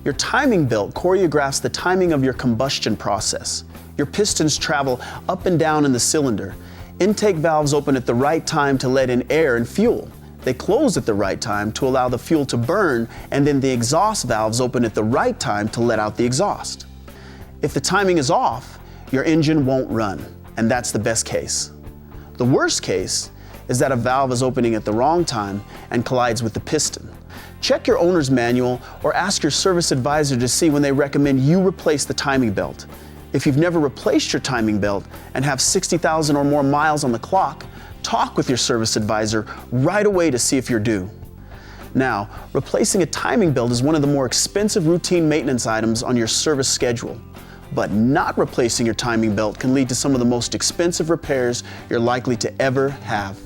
Your timing belt choreographs the timing of your combustion process. Your pistons travel up and down in the cylinder. Intake valves open at the right time to let in air and fuel. They close at the right time to allow the fuel to burn, and then the exhaust valves open at the right time to let out the exhaust. If the timing is off, your engine won't run, and that's the best case. The worst case is that a valve is opening at the wrong time and collides with the piston. Check your owner's manual or ask your service advisor to see when they recommend you replace the timing belt. If you've never replaced your timing belt and have 60,000 or more miles on the clock, talk with your service advisor right away to see if you're due. Now, replacing a timing belt is one of the more expensive routine maintenance items on your service schedule. But not replacing your timing belt can lead to some of the most expensive repairs you're likely to ever have.